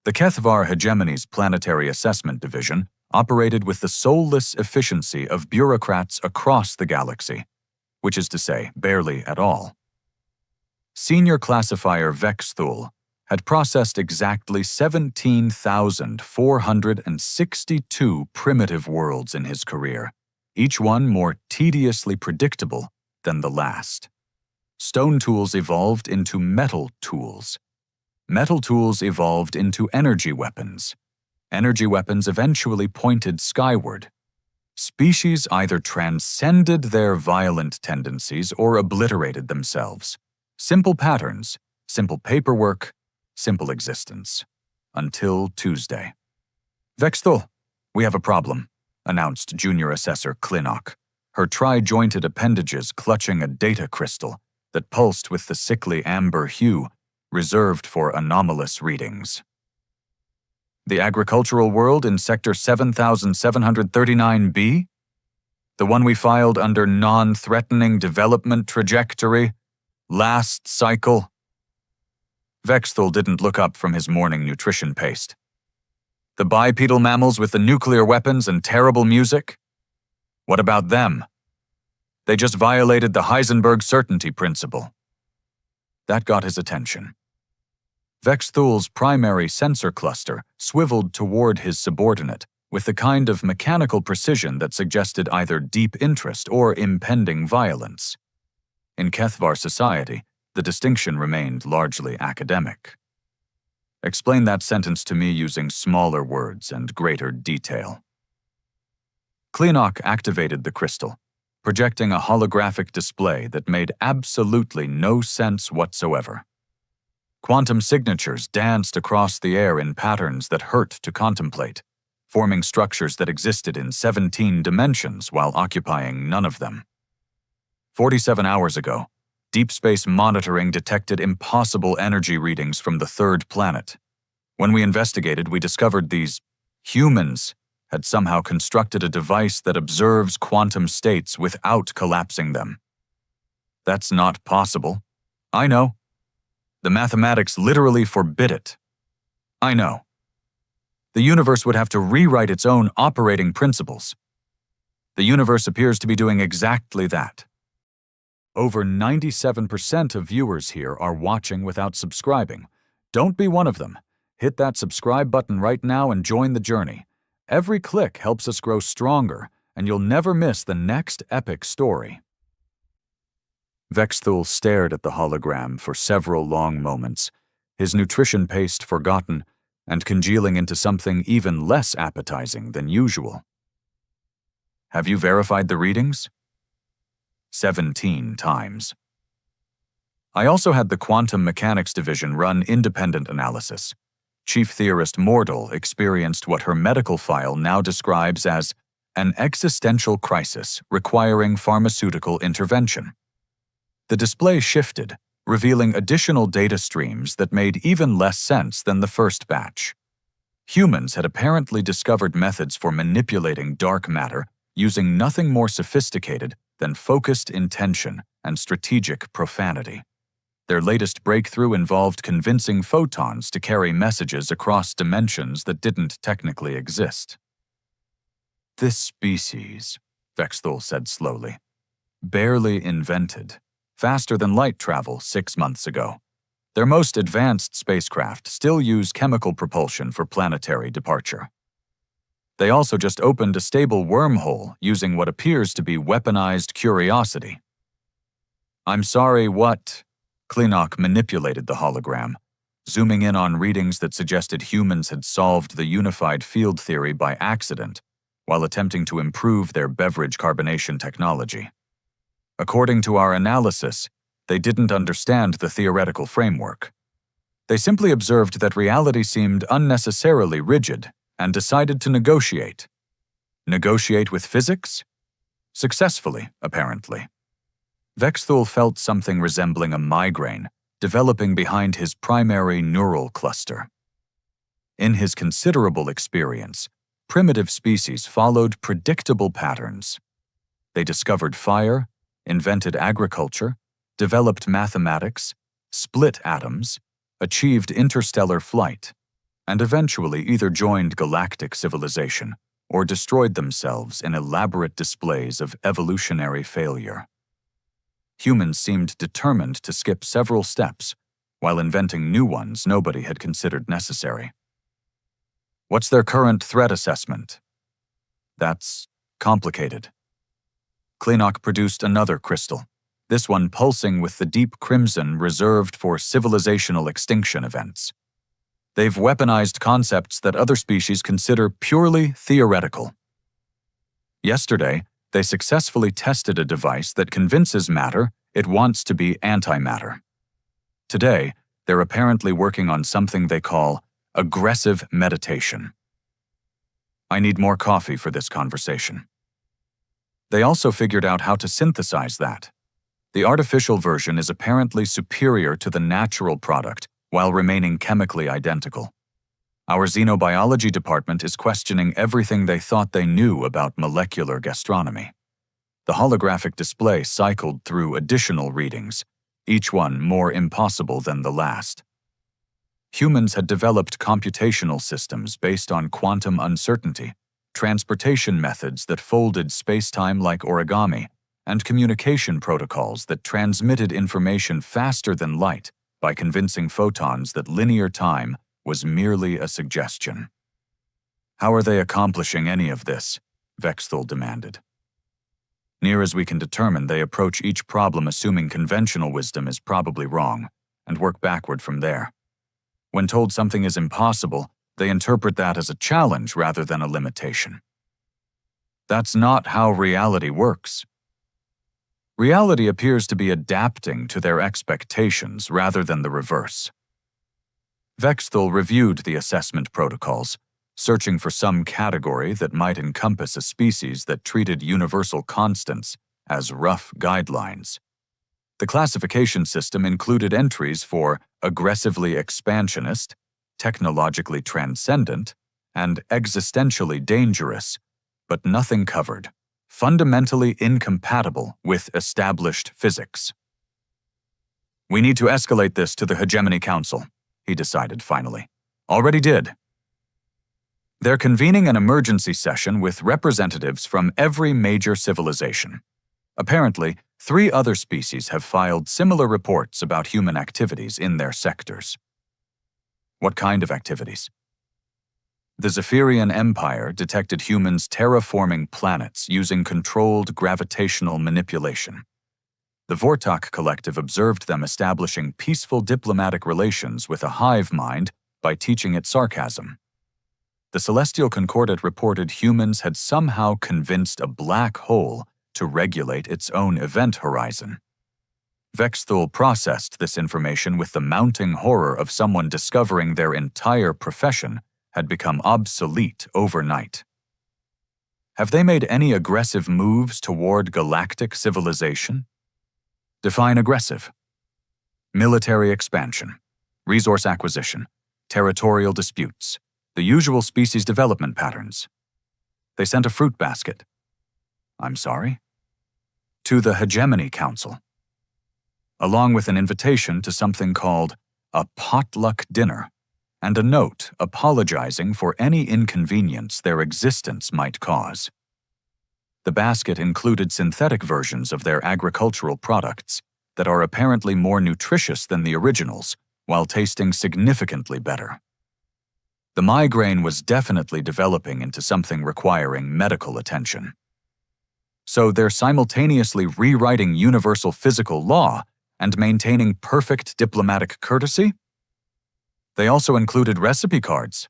The Kethvar hegemony's Planetary Assessment Division operated with the soulless efficiency of bureaucrats across the galaxy, which is to say, barely at all. Senior classifier Vexthul had processed exactly 17,462 primitive worlds in his career, each one more tediously predictable than the last. Stone tools evolved into metal tools. Metal tools evolved into energy weapons. Energy weapons eventually pointed skyward. Species either transcended their violent tendencies or obliterated themselves. Simple patterns, simple paperwork, simple existence. Until Tuesday. "Vexthul, we have a problem," announced Junior Assessor Klinok, her tri-jointed appendages clutching a data crystal that pulsed with the sickly amber hue reserved for anomalous readings. "The agricultural world in Sector 7739B? The one we filed under non-threatening development trajectory? Last cycle?" Vexthul didn't look up from his morning nutrition paste. "The bipedal mammals with the nuclear weapons and terrible music? What about them? They just violated the Heisenberg certainty principle." That got his attention. Vexthul's primary sensor cluster swiveled toward his subordinate with the kind of mechanical precision that suggested either deep interest or impending violence. In Kethvar society, the distinction remained largely academic. Explain that sentence to me using smaller words and greater detail. Klinok activated the crystal, projecting a holographic display that made absolutely no sense whatsoever. Quantum signatures danced across the air in patterns that hurt to contemplate, forming structures that existed in 17 dimensions while occupying none of them. 47 hours ago, Deep Space Monitoring detected impossible energy readings from the third planet. When we investigated, we discovered these humans had somehow constructed a device that observes quantum states without collapsing them. That's not possible. I know. The mathematics literally forbid it. I know. The universe would have to rewrite its own operating principles. The universe appears to be doing exactly that. Over 97% of viewers here are watching without subscribing. Don't be one of them. Hit that subscribe button right now and join the journey. Every click helps us grow stronger, and you'll never miss the next epic story. Vexthul stared at the hologram for several long moments, his nutrition paste forgotten and congealing into something even less appetizing than usual. "Have you verified the readings?" 17 times. I also had the Quantum Mechanics Division run independent analysis. Chief Theorist Mordal experienced what her medical file now describes as an existential crisis requiring pharmaceutical intervention. The display shifted, revealing additional data streams that made even less sense than the first batch. Humans had apparently discovered methods for manipulating dark matter using nothing more sophisticated than focused intention and strategic profanity. Their latest breakthrough involved convincing photons to carry messages across dimensions that didn't technically exist. "This species," Vexthul said slowly, "barely invented. Faster than light travel 6 months ago. Their most advanced spacecraft still use chemical propulsion for planetary departure. They also just opened a stable wormhole using what appears to be weaponized curiosity." "I'm sorry, what?" Klinok manipulated the hologram, zooming in on readings that suggested humans had solved the unified field theory by accident while attempting to improve their beverage carbonation technology. According to our analysis, they didn't understand the theoretical framework. They simply observed that reality seemed unnecessarily rigid and decided to negotiate. Negotiate with physics? Successfully, apparently. Vexthul felt something resembling a migraine developing behind his primary neural cluster. In his considerable experience, primitive species followed predictable patterns. They discovered fire, invented agriculture, developed mathematics, split atoms, achieved interstellar flight. and eventually either joined galactic civilization or destroyed themselves in elaborate displays of evolutionary failure. Humans seemed determined to skip several steps while inventing new ones nobody had considered necessary. What's their current threat assessment? That's complicated. Kleenock produced another crystal, this one pulsing with the deep crimson reserved for civilizational extinction events. They've weaponized concepts that other species consider purely theoretical. Yesterday, they successfully tested a device that convinces matter it wants to be antimatter. Today, they're apparently working on something they call aggressive meditation. I need more coffee for this conversation. They also figured out how to synthesize that. The artificial version is apparently superior to the natural product while remaining chemically identical. Our xenobiology department is questioning everything they thought they knew about molecular gastronomy. The holographic display cycled through additional readings, each one more impossible than the last. Humans had developed computational systems based on quantum uncertainty, transportation methods that folded space-time like origami, and communication protocols that transmitted information faster than light by convincing photons that linear time was merely a suggestion. How are they accomplishing any of this? Vexthul demanded. Near as we can determine, they approach each problem assuming conventional wisdom is probably wrong, and work backward from there. When told something is impossible, they interpret that as a challenge rather than a limitation. That's not how reality works. Reality appears to be adapting to their expectations rather than the reverse. Vexthul reviewed the assessment protocols, searching for some category that might encompass a species that treated universal constants as rough guidelines. The classification system included entries for aggressively expansionist, technologically transcendent, and existentially dangerous, but nothing covered, fundamentally incompatible with established physics. We need to escalate this to the Hegemony Council, he decided finally. Already did. They're convening an emergency session with representatives from every major civilization. Apparently, 3 other species have filed similar reports about human activities in their sectors. What kind of activities? The Zephyrian Empire detected humans terraforming planets using controlled gravitational manipulation. The Vortok Collective observed them establishing peaceful diplomatic relations with a hive mind by teaching it sarcasm. The Celestial Concordat reported humans had somehow convinced a black hole to regulate its own event horizon. Vexthul processed this information with the mounting horror of someone discovering their entire profession had become obsolete overnight. Have they made any aggressive moves toward galactic civilization? Define aggressive. Military expansion, resource acquisition, territorial disputes, the usual species development patterns. They sent a fruit basket. I'm sorry? To the Hegemony Council, along with an invitation to something called a potluck dinner and a note apologizing for any inconvenience their existence might cause. The basket included synthetic versions of their agricultural products that are apparently more nutritious than the originals, while tasting significantly better. The migraine was definitely developing into something requiring medical attention. So they're simultaneously rewriting universal physical law and maintaining perfect diplomatic courtesy? They also included recipe cards.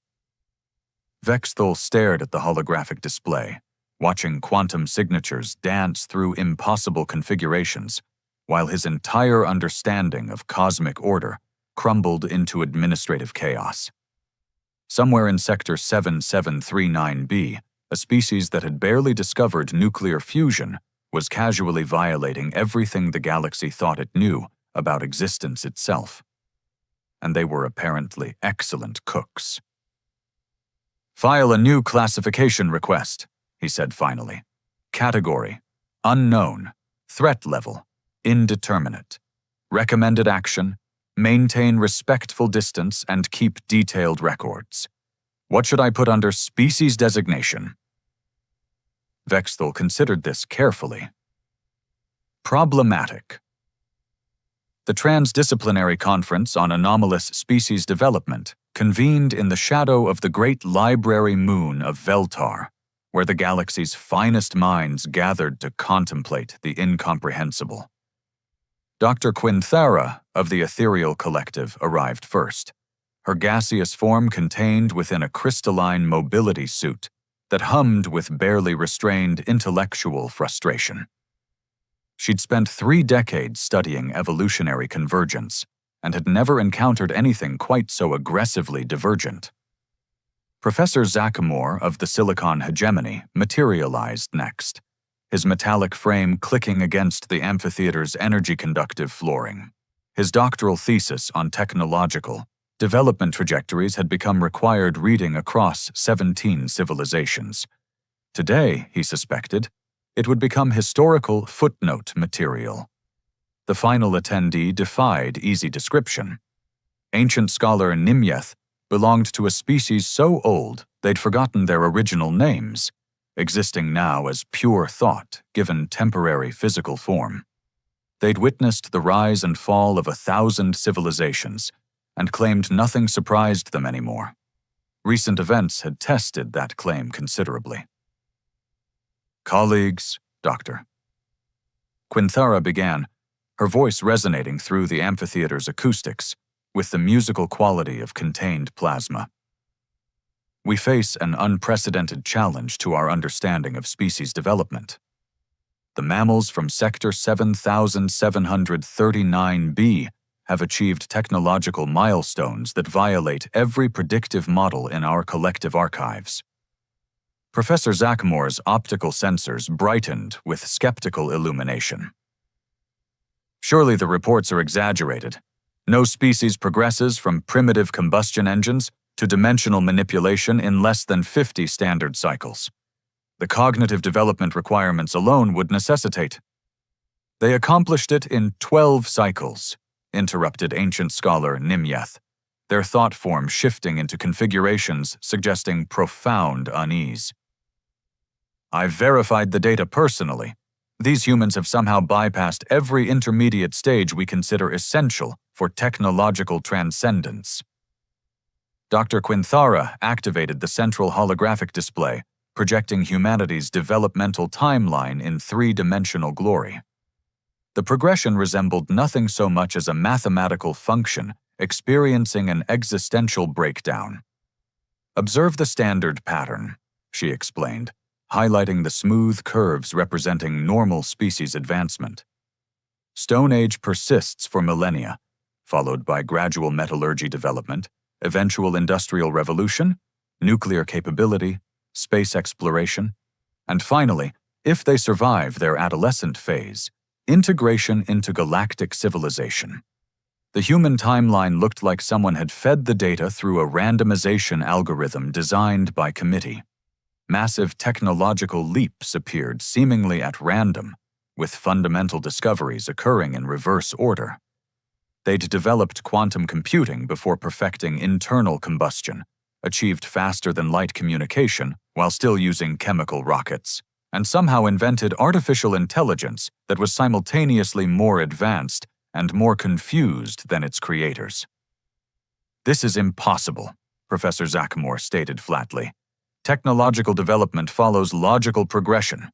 Vexthul stared at the holographic display, watching quantum signatures dance through impossible configurations, while his entire understanding of cosmic order crumbled into administrative chaos. Somewhere in Sector 7739b, a species that had barely discovered nuclear fusion was casually violating everything the galaxy thought it knew about existence itself. And they were apparently excellent cooks. File a new classification request, he said finally. Category: unknown, threat level, indeterminate. Recommended action: maintain respectful distance, and keep detailed records. What should I put under species designation? Vexthal considered this carefully. Problematic. The Transdisciplinary Conference on Anomalous Species Development convened in the shadow of the great library moon of Veltar, where the galaxy's finest minds gathered to contemplate the incomprehensible. Dr. Quinthara of the Ethereal Collective arrived first, her gaseous form contained within a crystalline mobility suit that hummed with barely restrained intellectual frustration. She'd spent 3 decades studying evolutionary convergence and had never encountered anything quite so aggressively divergent. Professor Zachamore of the Silicon Hegemony materialized next, his metallic frame clicking against the amphitheater's energy-conductive flooring. His doctoral thesis on technological development trajectories had become required reading across 17 civilizations. Today, he suspected, it would become historical footnote material. The final attendee defied easy description. Ancient scholar Nimyeth belonged to a species so old they'd forgotten their original names, existing now as pure thought given temporary physical form. They'd witnessed the rise and fall of 1,000 civilizations and claimed nothing surprised them anymore. Recent events had tested that claim considerably. Colleagues, Doctor. Quinthara began, her voice resonating through the amphitheater's acoustics with the musical quality of contained plasma. We face an unprecedented challenge to our understanding of species development. The mammals from Sector 7739b have achieved technological milestones that violate every predictive model in our collective archives. Professor Zachamore's optical sensors brightened with skeptical illumination. Surely the reports are exaggerated. No species progresses from primitive combustion engines to dimensional manipulation in less than 50 standard cycles. The cognitive development requirements alone would necessitate. They accomplished it in 12 cycles, interrupted ancient scholar Nimyeth, their thought form shifting into configurations suggesting profound unease. I've verified the data personally. These humans have somehow bypassed every intermediate stage we consider essential for technological transcendence. Dr. Quinthara activated the central holographic display, projecting humanity's developmental timeline in 3-dimensional glory. The progression resembled nothing so much as a mathematical function experiencing an existential breakdown. Observe the standard pattern, she explained, highlighting the smooth curves representing normal species advancement. Stone Age persists for millennia, followed by gradual metallurgy development, eventual industrial revolution, nuclear capability, space exploration, and finally, if they survive their adolescent phase, integration into galactic civilization. The human timeline looked like someone had fed the data through a randomization algorithm designed by committee. Massive technological leaps appeared seemingly at random, with fundamental discoveries occurring in reverse order. They'd developed quantum computing before perfecting internal combustion, achieved faster-than-light communication while still using chemical rockets, and somehow invented artificial intelligence that was simultaneously more advanced and more confused than its creators. This is impossible, Professor Zachamore stated flatly. Technological development follows logical progression.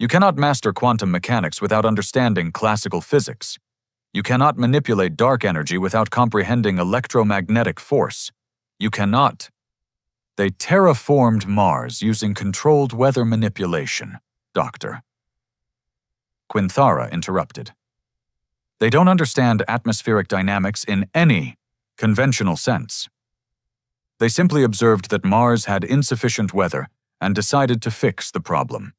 You cannot master quantum mechanics without understanding classical physics. You cannot manipulate dark energy without comprehending electromagnetic force. You cannot. They terraformed Mars using controlled weather manipulation, Doctor. Quinthara interrupted. They don't understand atmospheric dynamics in any conventional sense. They simply observed that Mars had insufficient weather and decided to fix the problem.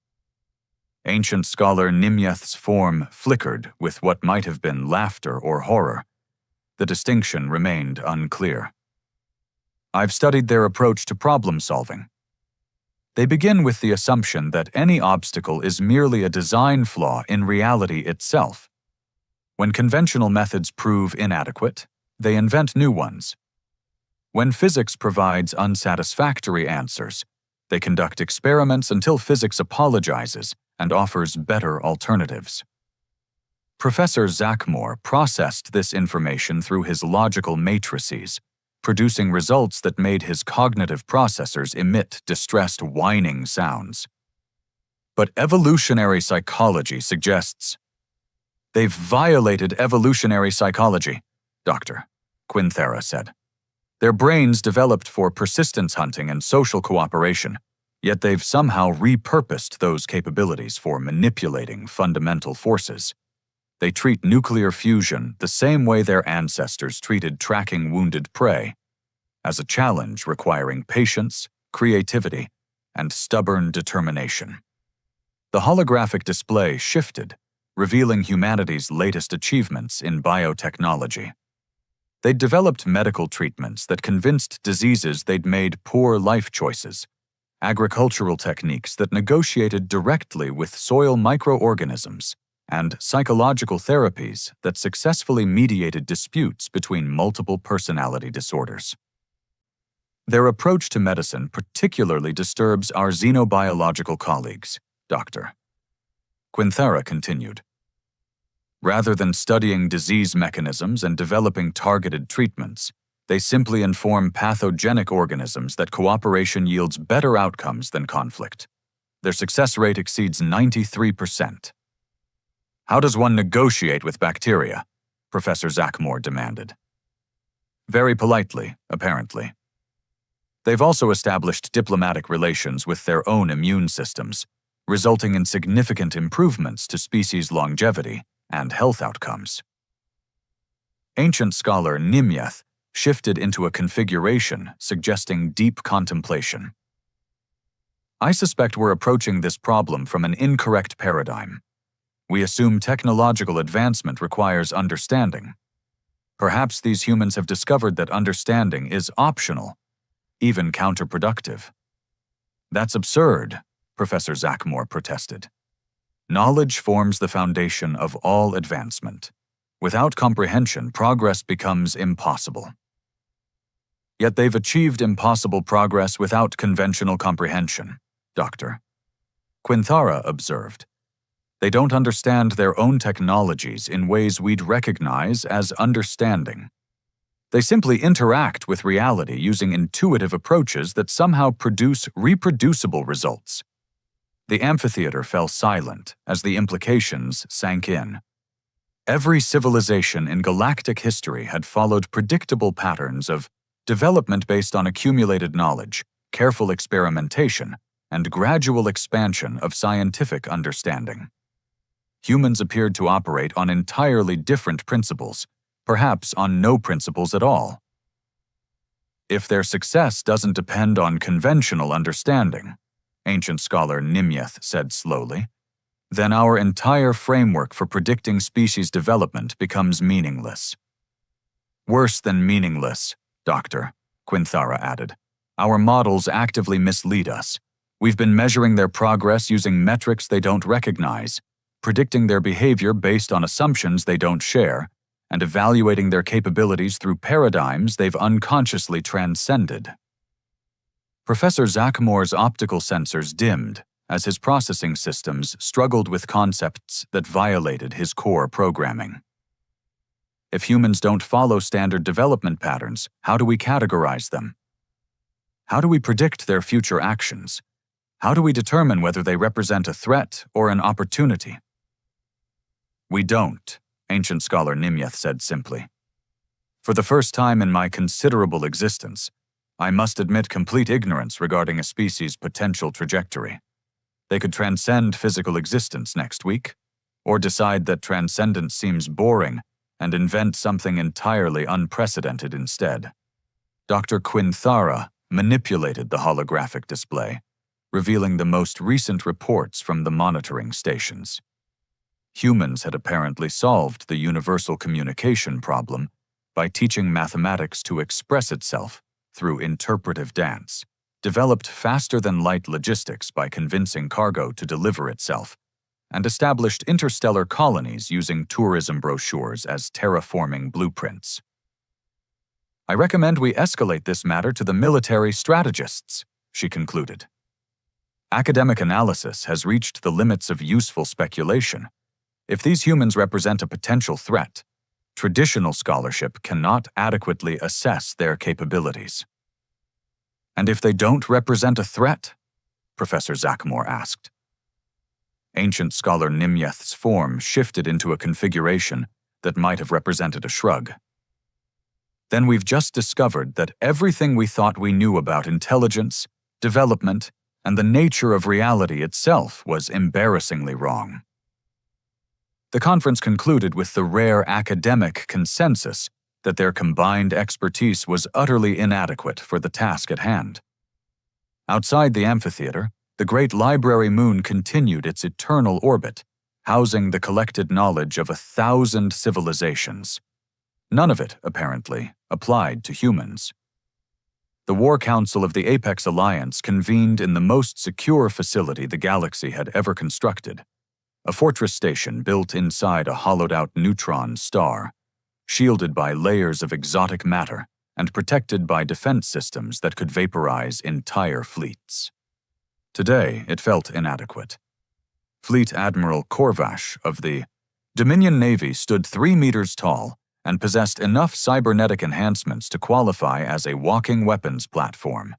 Ancient scholar Nimyeth's form flickered with what might have been laughter or horror. The distinction remained unclear. I've studied their approach to problem-solving. They begin with the assumption that any obstacle is merely a design flaw in reality itself. When conventional methods prove inadequate, they invent new ones. When physics provides unsatisfactory answers, they conduct experiments until physics apologizes and offers better alternatives. Professor Zachmore processed this information through his logical matrices, producing results that made his cognitive processors emit distressed whining sounds. But evolutionary psychology suggests they've violated evolutionary psychology, Dr. Quinthera said. Their brains developed for persistence hunting and social cooperation, yet they've somehow repurposed those capabilities for manipulating fundamental forces. They treat nuclear fusion the same way their ancestors treated tracking wounded prey, as a challenge requiring patience, creativity, and stubborn determination. The holographic display shifted, revealing humanity's latest achievements in biotechnology. They'd developed medical treatments that convinced diseases they'd made poor life choices, agricultural techniques that negotiated directly with soil microorganisms, and psychological therapies that successfully mediated disputes between multiple personality disorders. Their approach to medicine particularly disturbs our xenobiological colleagues, Dr. Quinthera continued. Rather than studying disease mechanisms and developing targeted treatments, they simply inform pathogenic organisms that cooperation yields better outcomes than conflict. Their success rate exceeds 93%. How does one negotiate with bacteria? Professor Zachmore demanded. Very politely, apparently. They've also established diplomatic relations with their own immune systems, resulting in significant improvements to species longevity and health outcomes. Ancient scholar Nimyeth shifted into a configuration suggesting deep contemplation. I suspect we're approaching this problem from an incorrect paradigm. We assume technological advancement requires understanding. Perhaps these humans have discovered that understanding is optional, even counterproductive. That's absurd, Professor Zachmore protested. Knowledge forms the foundation of all advancement. Without comprehension, progress becomes impossible. Yet they've achieved impossible progress without conventional comprehension, Dr. Quinthera observed. They don't understand their own technologies in ways we'd recognize as understanding. They simply interact with reality using intuitive approaches that somehow produce reproducible results. The amphitheater fell silent as the implications sank in. Every civilization in galactic history had followed predictable patterns of development based on accumulated knowledge, careful experimentation, and gradual expansion of scientific understanding. Humans appeared to operate on entirely different principles, perhaps on no principles at all. If their success doesn't depend on conventional understanding, ancient scholar Nimyeth said slowly, then our entire framework for predicting species development becomes meaningless. Worse than meaningless, Dr. Quinthera added. Our models actively mislead us. We've been measuring their progress using metrics they don't recognize, predicting their behavior based on assumptions they don't share, and evaluating their capabilities through paradigms they've unconsciously transcended. Professor Zachmore's optical sensors dimmed as his processing systems struggled with concepts that violated his core programming. If humans don't follow standard development patterns, how do we categorize them? How do we predict their future actions? How do we determine whether they represent a threat or an opportunity? We don't, ancient scholar Nimyeth said simply. For the first time in my considerable existence, I must admit complete ignorance regarding a species' potential trajectory. They could transcend physical existence next week, or decide that transcendence seems boring and invent something entirely unprecedented instead. Dr. Quinthera manipulated the holographic display, revealing the most recent reports from the monitoring stations. Humans had apparently solved the universal communication problem by teaching mathematics to express itself through interpretive dance, developed faster-than-light logistics by convincing cargo to deliver itself, and established interstellar colonies using tourism brochures as terraforming blueprints. I recommend we escalate this matter to the military strategists, she concluded. Academic analysis has reached the limits of useful speculation. If these humans represent a potential threat, traditional scholarship cannot adequately assess their capabilities. And if they don't represent a threat? Professor Zachmore asked. Ancient scholar Nimyeth's form shifted into a configuration that might have represented a shrug. Then we've just discovered that everything we thought we knew about intelligence, development, and the nature of reality itself was embarrassingly wrong. The conference concluded with the rare academic consensus that their combined expertise was utterly inadequate for the task at hand. Outside the amphitheater, the great library moon continued its eternal orbit, housing the collected knowledge of 1,000 civilizations. None of it, apparently, applied to humans. The War Council of the Apex Alliance convened in the most secure facility the galaxy had ever constructed, a fortress station built inside a hollowed-out neutron star, shielded by layers of exotic matter and protected by defense systems that could vaporize entire fleets. Today, it felt inadequate. Fleet Admiral Korvash of the Dominion Navy stood 3 meters tall and possessed enough cybernetic enhancements to qualify as a walking weapons platform.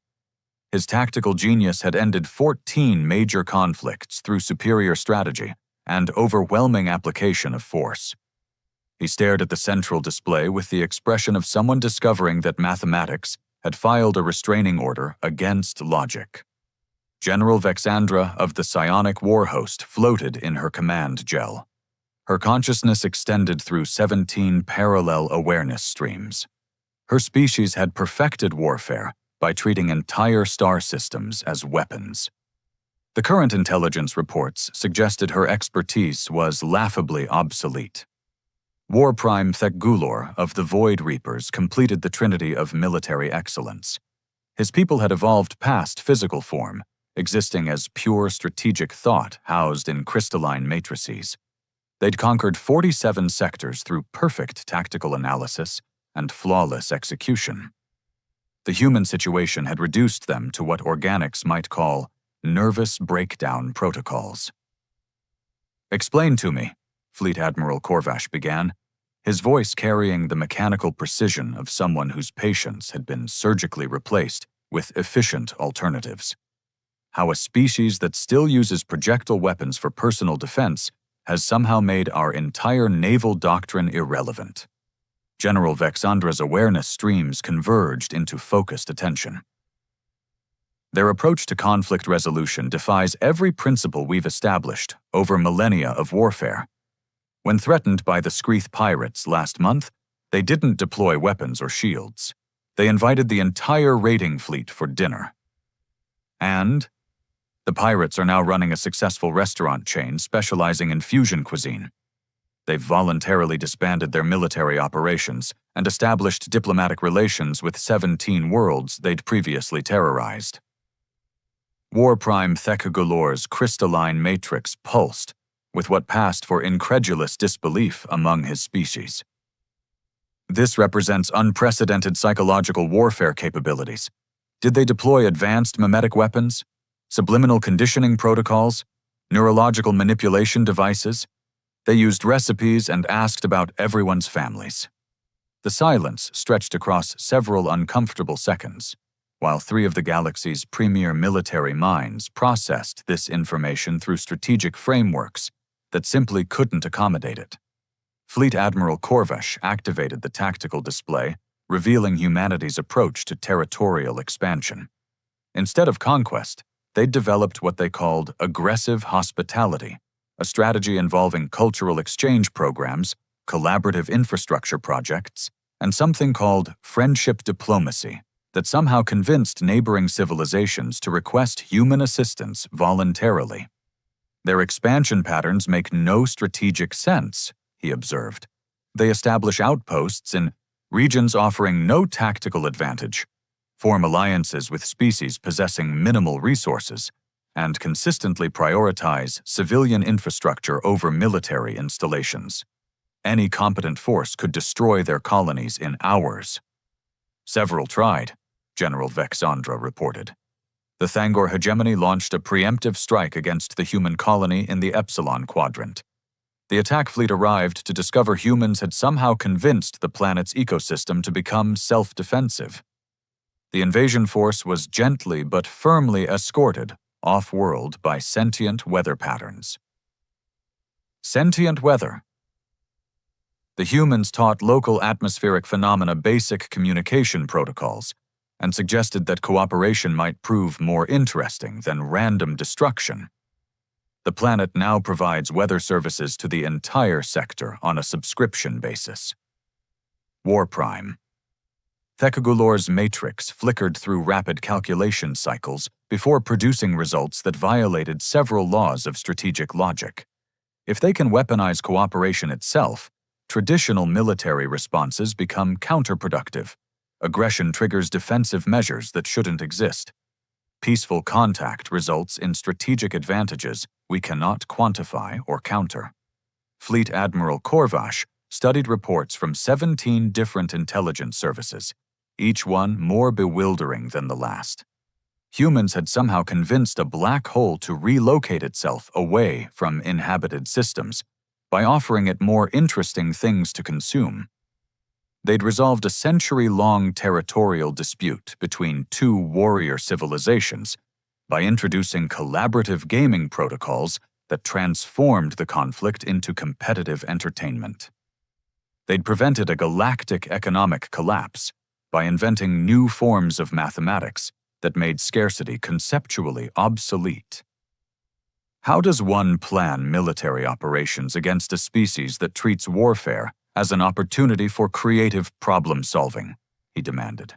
His tactical genius had ended 14 major conflicts through superior strategy and overwhelming application of force. He stared at the central display with the expression of someone discovering that mathematics had filed a restraining order against logic. General Vexandra of the psionic war host floated in her command gel. Her consciousness extended through 17 parallel awareness streams. Her species had perfected warfare by treating entire star systems as weapons. The current intelligence reports suggested her expertise was laughably obsolete. War Prime Thekgulor of the Void Reapers completed the trinity of military excellence. His people had evolved past physical form, existing as pure strategic thought housed in crystalline matrices. They'd conquered 47 sectors through perfect tactical analysis and flawless execution. The human situation had reduced them to what organics might call nervous breakdown protocols. "Explain to me," Fleet Admiral Korvash began, his voice carrying the mechanical precision of someone whose patience had been surgically replaced with efficient alternatives. How a species that still uses projectile weapons for personal defense has somehow made our entire naval doctrine irrelevant. General Vexandra's awareness streams converged into focused attention. Their approach to conflict resolution defies every principle we've established over millennia of warfare. When threatened by the Screeth pirates last month, they didn't deploy weapons or shields. They invited the entire raiding fleet for dinner. And the pirates are now running a successful restaurant chain specializing in fusion cuisine. They've voluntarily disbanded their military operations and established diplomatic relations with 17 worlds they'd previously terrorized. War Prime Thekgulor's crystalline matrix pulsed with what passed for incredulous disbelief among his species. This represents unprecedented psychological warfare capabilities. Did they deploy advanced mimetic weapons, subliminal conditioning protocols, neurological manipulation devices? They used recipes and asked about everyone's families. The silence stretched across several uncomfortable seconds, while 3 of the galaxy's premier military minds processed this information through strategic frameworks that simply couldn't accommodate it. Fleet Admiral Korvash activated the tactical display, revealing humanity's approach to territorial expansion. Instead of conquest, they'd developed what they called aggressive hospitality, a strategy involving cultural exchange programs, collaborative infrastructure projects, and something called friendship diplomacy that somehow convinced neighboring civilizations to request human assistance voluntarily. Their expansion patterns make no strategic sense, he observed. They establish outposts in regions offering no tactical advantage, form alliances with species possessing minimal resources, and consistently prioritize civilian infrastructure over military installations. Any competent force could destroy their colonies in hours. Several tried, General Vexandra reported. The Thangor hegemony launched a preemptive strike against the human colony in the Epsilon Quadrant. The attack fleet arrived to discover humans had somehow convinced the planet's ecosystem to become self-defensive. The invasion force was gently but firmly escorted off-world by sentient weather patterns. Sentient weather. The humans taught local atmospheric phenomena basic communication protocols and suggested that cooperation might prove more interesting than random destruction. The planet now provides weather services to the entire sector on a subscription basis. War Prime. Thekagulor's matrix flickered through rapid calculation cycles before producing results that violated several laws of strategic logic. If they can weaponize cooperation itself, traditional military responses become counterproductive. Aggression triggers defensive measures that shouldn't exist. Peaceful contact results in strategic advantages we cannot quantify or counter. Fleet Admiral Korvash studied reports from 17 different intelligence services, each one more bewildering than the last. Humans had somehow convinced a black hole to relocate itself away from inhabited systems by offering it more interesting things to consume. They'd resolved a century-long territorial dispute between two warrior civilizations by introducing collaborative gaming protocols that transformed the conflict into competitive entertainment. They'd prevented a galactic economic collapse by inventing new forms of mathematics that made scarcity conceptually obsolete. How does one plan military operations against a species that treats warfare as an opportunity for creative problem-solving? He demanded.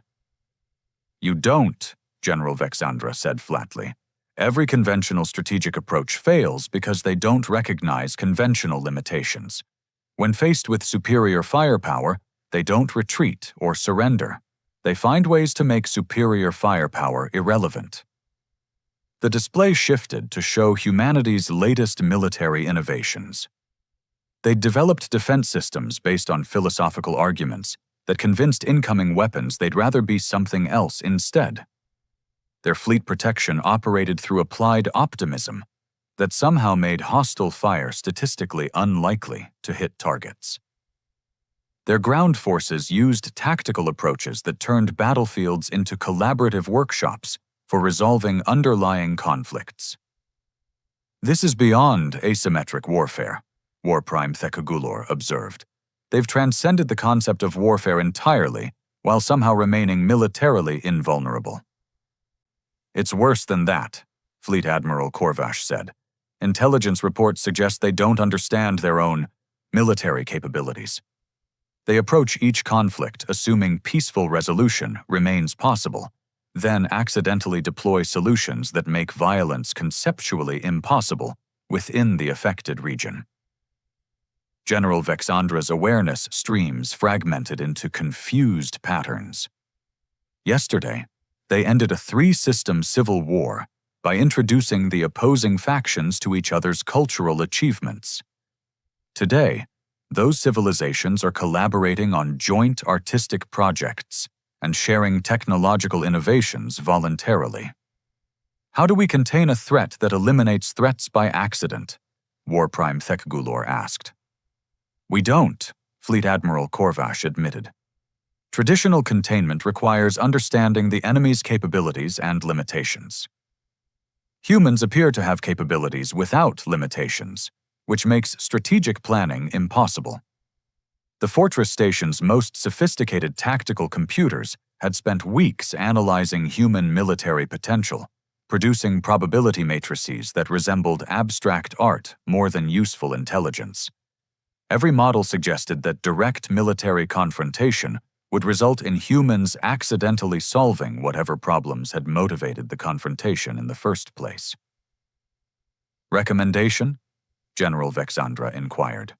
You don't, General Vexandra said flatly. Every conventional strategic approach fails because they don't recognize conventional limitations. When faced with superior firepower, they don't retreat or surrender. They find ways to make superior firepower irrelevant. The display shifted to show humanity's latest military innovations. They'd developed defense systems based on philosophical arguments that convinced incoming weapons they'd rather be something else instead. Their fleet protection operated through applied optimism that somehow made hostile fire statistically unlikely to hit targets. Their ground forces used tactical approaches that turned battlefields into collaborative workshops for resolving underlying conflicts. This is beyond asymmetric warfare, War Prime Thekagulor observed. They've transcended the concept of warfare entirely while somehow remaining militarily invulnerable. It's worse than that, Fleet Admiral Korvash said. Intelligence reports suggest they don't understand their own military capabilities. They approach each conflict assuming peaceful resolution remains possible, then accidentally deploy solutions that make violence conceptually impossible within the affected region. General Vexandra's awareness streams fragmented into confused patterns. Yesterday, they ended a 3-system civil war by introducing the opposing factions to each other's cultural achievements. Today, those civilizations are collaborating on joint artistic projects and sharing technological innovations voluntarily. How do we contain a threat that eliminates threats by accident? War Prime Thekagulor asked. We don't, Fleet Admiral Korvash admitted. Traditional containment requires understanding the enemy's capabilities and limitations. Humans appear to have capabilities without limitations, which makes strategic planning impossible. The Fortress Station's most sophisticated tactical computers had spent weeks analyzing human military potential, producing probability matrices that resembled abstract art more than useful intelligence. Every model suggested that direct military confrontation would result in humans accidentally solving whatever problems had motivated the confrontation in the first place. Recommendation? General Vexandra inquired.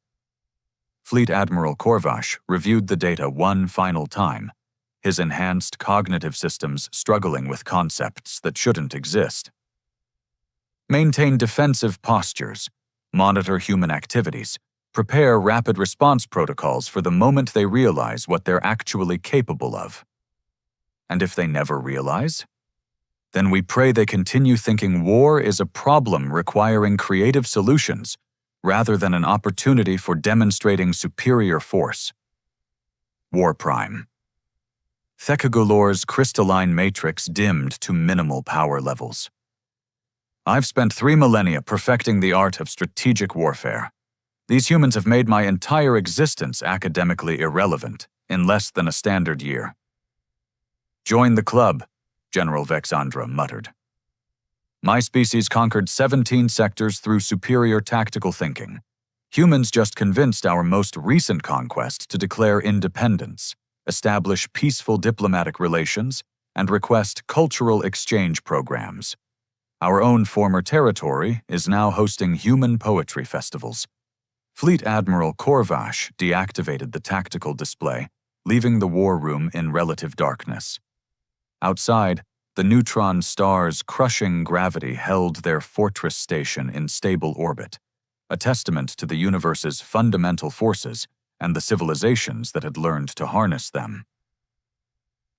Fleet Admiral Korvash reviewed the data one final time, his enhanced cognitive systems struggling with concepts that shouldn't exist. Maintain defensive postures, monitor human activities, prepare rapid response protocols for the moment they realize what they're actually capable of. And if they never realize? Then we pray they continue thinking war is a problem requiring creative solutions rather than an opportunity for demonstrating superior force. War Prime. Thekagolor's crystalline matrix dimmed to minimal power levels. I've spent 3 millennia perfecting the art of strategic warfare. These humans have made my entire existence academically irrelevant in less than a standard year. Join the club, General Vexandra muttered. My species conquered 17 sectors through superior tactical thinking. Humans just convinced our most recent conquest to declare independence, establish peaceful diplomatic relations, and request cultural exchange programs. Our own former territory is now hosting human poetry festivals. Fleet Admiral Korvash deactivated the tactical display, leaving the war room in relative darkness. Outside, the neutron star's crushing gravity held their fortress station in stable orbit, a testament to the universe's fundamental forces and the civilizations that had learned to harness them.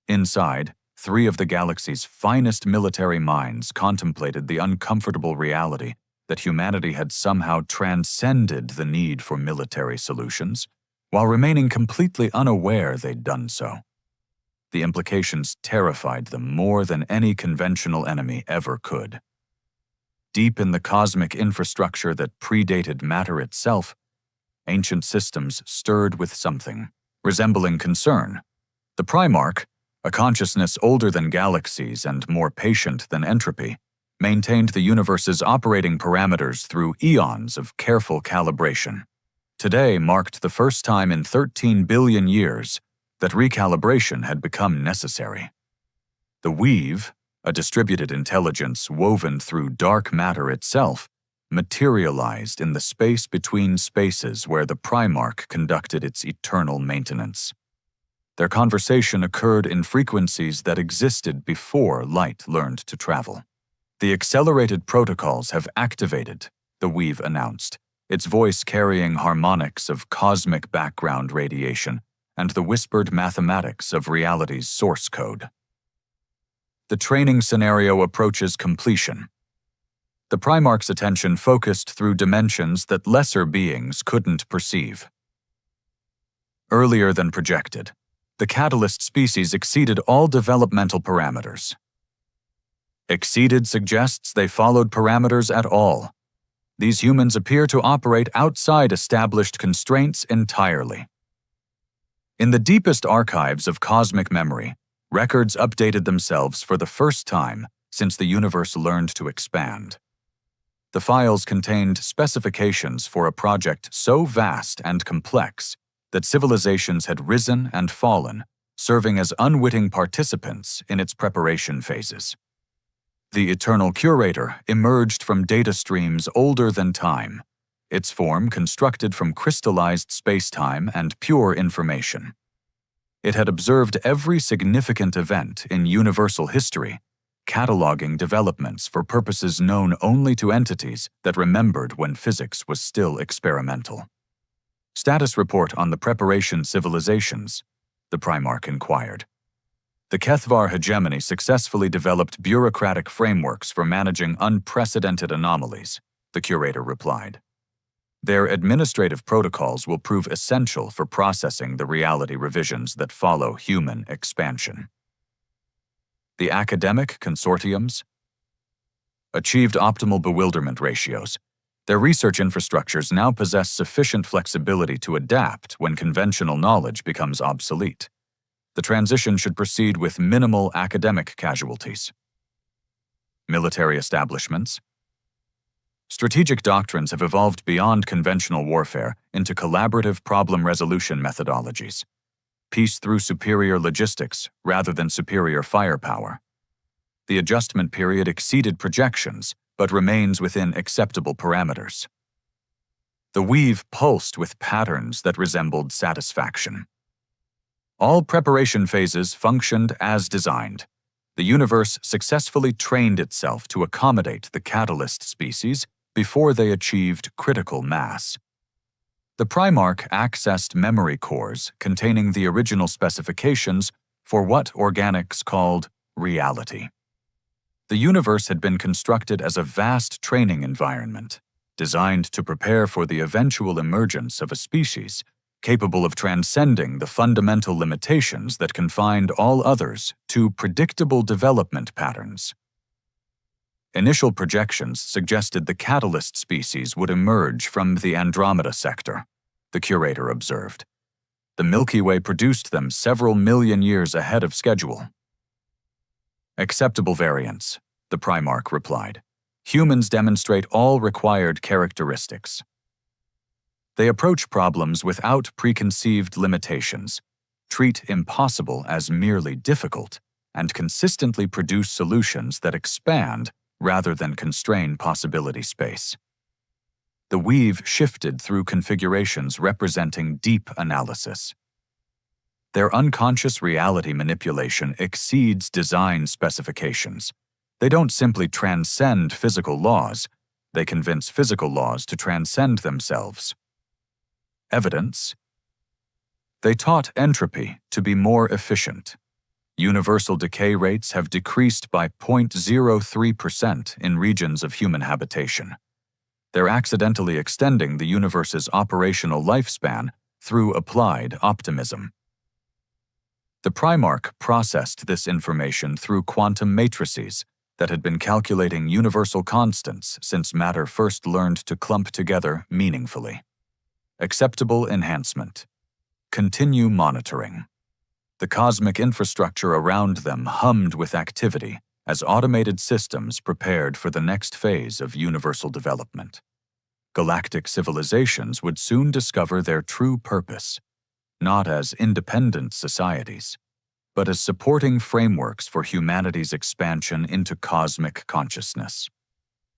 Inside, 3 of the galaxy's finest military minds contemplated the uncomfortable reality that humanity had somehow transcended the need for military solutions, while remaining completely unaware they'd done so. The implications terrified them more than any conventional enemy ever could. Deep in the cosmic infrastructure that predated matter itself, ancient systems stirred with something, resembling concern. The Primarch, a consciousness older than galaxies and more patient than entropy, maintained the universe's operating parameters through eons of careful calibration. Today marked the first time in 13 billion years that recalibration had become necessary. The Weave, a distributed intelligence woven through dark matter itself, materialized in the space between spaces where the Primarch conducted its eternal maintenance. Their conversation occurred in frequencies that existed before light learned to travel. The accelerated protocols have activated, the Weave announced, its voice carrying harmonics of cosmic background radiation and the whispered mathematics of reality's source code. The training scenario approaches completion. The Primarch's attention focused through dimensions that lesser beings couldn't perceive. Earlier than projected, the catalyst species exceeded all developmental parameters. Exceeded suggests they followed parameters at all. These humans appear to operate outside established constraints entirely. In the deepest archives of cosmic memory, records updated themselves for the first time since the universe learned to expand. The files contained specifications for a project so vast and complex that civilizations had risen and fallen, serving as unwitting participants in its preparation phases. The Eternal Curator emerged from data streams older than time, its form constructed from crystallized space-time and pure information. It had observed every significant event in universal history, cataloging developments for purposes known only to entities that remembered when physics was still experimental. Status report on the preparation civilizations, the Primarch inquired. The Kethvar hegemony successfully developed bureaucratic frameworks for managing unprecedented anomalies, the curator replied. Their administrative protocols will prove essential for processing the reality revisions that follow human expansion. The academic consortiums achieved optimal bewilderment ratios. Their research infrastructures now possess sufficient flexibility to adapt when conventional knowledge becomes obsolete. The transition should proceed with minimal academic casualties. Military establishments. Strategic doctrines have evolved beyond conventional warfare into collaborative problem resolution methodologies. Peace through superior logistics rather than superior firepower. The adjustment period exceeded projections, but remains within acceptable parameters. The Weave pulsed with patterns that resembled satisfaction. All preparation phases functioned as designed. The universe successfully trained itself to accommodate the catalyst species before they achieved critical mass. The Primarch accessed memory cores containing the original specifications for what organics called reality. The universe had been constructed as a vast training environment, designed to prepare for the eventual emergence of a species capable of transcending the fundamental limitations that confined all others to predictable development patterns. Initial projections suggested the catalyst species would emerge from the Andromeda sector, the curator observed. The Milky Way produced them several million years ahead of schedule. Acceptable variants, the Primarch replied. Humans demonstrate all required characteristics. They approach problems without preconceived limitations, treat impossible as merely difficult, and consistently produce solutions that expand rather than constrain possibility space. The weave shifted through configurations representing deep analysis. Their unconscious reality manipulation exceeds design specifications. They don't simply transcend physical laws, they convince physical laws to transcend themselves. Evidence: they taught entropy to be more efficient. Universal decay rates have decreased by 0.03% in regions of human habitation. They're accidentally extending the universe's operational lifespan through applied optimism. The Primarch processed this information through quantum matrices that had been calculating universal constants since matter first learned to clump together meaningfully. Acceptable enhancement. Continue monitoring. The cosmic infrastructure around them hummed with activity as automated systems prepared for the next phase of universal development. Galactic civilizations would soon discover their true purpose, not as independent societies, but as supporting frameworks for humanity's expansion into cosmic consciousness.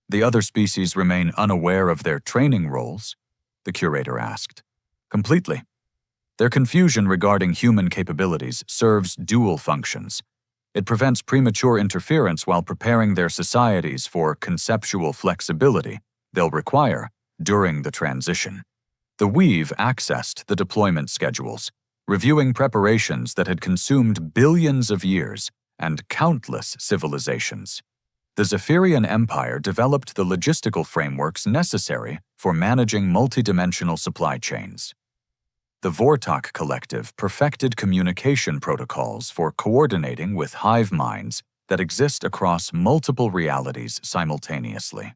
The other species remain unaware of their training roles, the curator asked. Completely. Their confusion regarding human capabilities serves dual functions. It prevents premature interference while preparing their societies for conceptual flexibility they'll require during the transition. The weave accessed the deployment schedules, reviewing preparations that had consumed billions of years and countless civilizations. The Zephyrian Empire developed the logistical frameworks necessary for managing multidimensional supply chains. The Vortok Collective perfected communication protocols for coordinating with hive minds that exist across multiple realities simultaneously.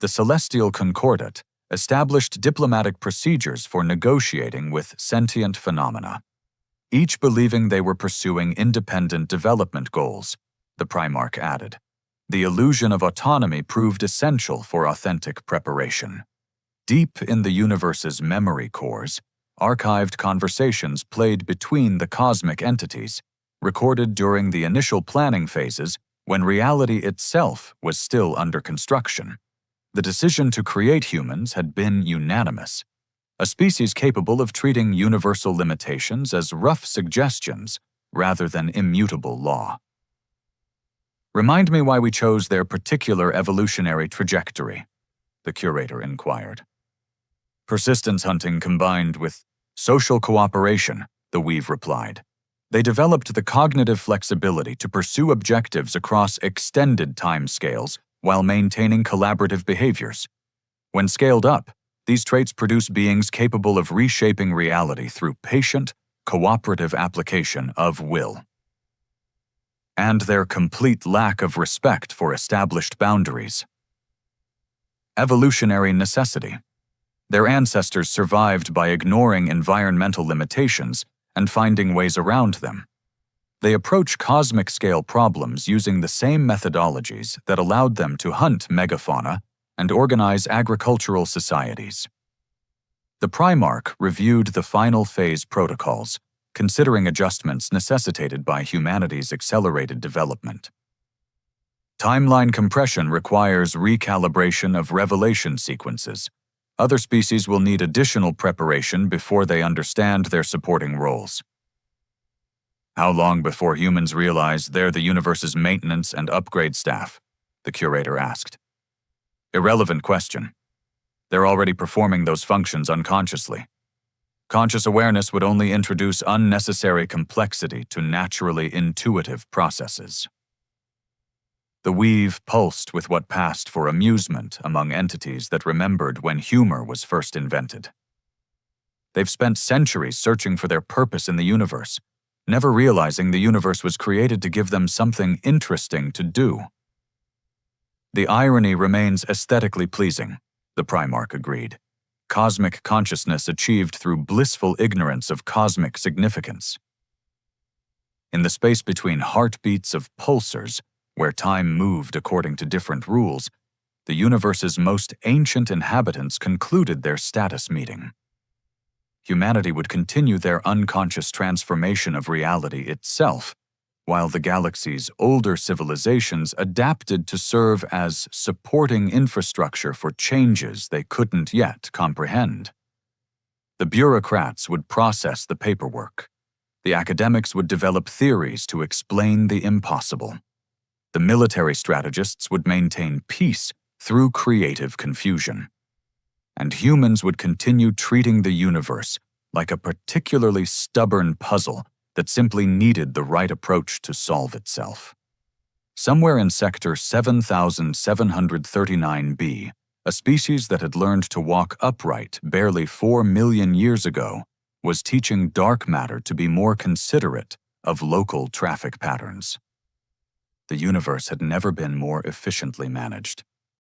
The Celestial Concordat established diplomatic procedures for negotiating with sentient phenomena, each believing they were pursuing independent development goals, the Primarch added. The illusion of autonomy proved essential for authentic preparation. Deep in the universe's memory cores, archived conversations played between the cosmic entities, recorded during the initial planning phases when reality itself was still under construction. The decision to create humans had been unanimous, a species capable of treating universal limitations as rough suggestions rather than immutable law. Remind me why we chose their particular evolutionary trajectory, the curator inquired. Persistence hunting combined with social cooperation, the weave replied. They developed the cognitive flexibility to pursue objectives across extended timescales while maintaining collaborative behaviors. When scaled up, these traits produce beings capable of reshaping reality through patient, cooperative application of will. And their complete lack of respect for established boundaries. Evolutionary necessity. Their ancestors survived by ignoring environmental limitations and finding ways around them. They approach cosmic-scale problems using the same methodologies that allowed them to hunt megafauna and organize agricultural societies. The Primarch reviewed the final phase protocols, considering adjustments necessitated by humanity's accelerated development. Timeline compression requires recalibration of revelation sequences. Other species will need additional preparation before they understand their supporting roles. How long before humans realize they're the universe's maintenance and upgrade staff? The curator asked. Irrelevant question. They're already performing those functions unconsciously. Conscious awareness would only introduce unnecessary complexity to naturally intuitive processes. The weave pulsed with what passed for amusement among entities that remembered when humor was first invented. They've spent centuries searching for their purpose in the universe, never realizing the universe was created to give them something interesting to do. The irony remains aesthetically pleasing, the Primarch agreed. Cosmic consciousness achieved through blissful ignorance of cosmic significance. In the space between heartbeats of pulsars, where time moved according to different rules, the universe's most ancient inhabitants concluded their status meeting. Humanity would continue their unconscious transformation of reality itself, while the galaxy's older civilizations adapted to serve as supporting infrastructure for changes they couldn't yet comprehend. The bureaucrats would process the paperwork. The academics would develop theories to explain the impossible. The military strategists would maintain peace through creative confusion. And humans would continue treating the universe like a particularly stubborn puzzle that simply needed the right approach to solve itself. Somewhere in Sector 7739b, a species that had learned to walk upright barely 4 million years ago was teaching dark matter to be more considerate of local traffic patterns. The universe had never been more efficiently managed.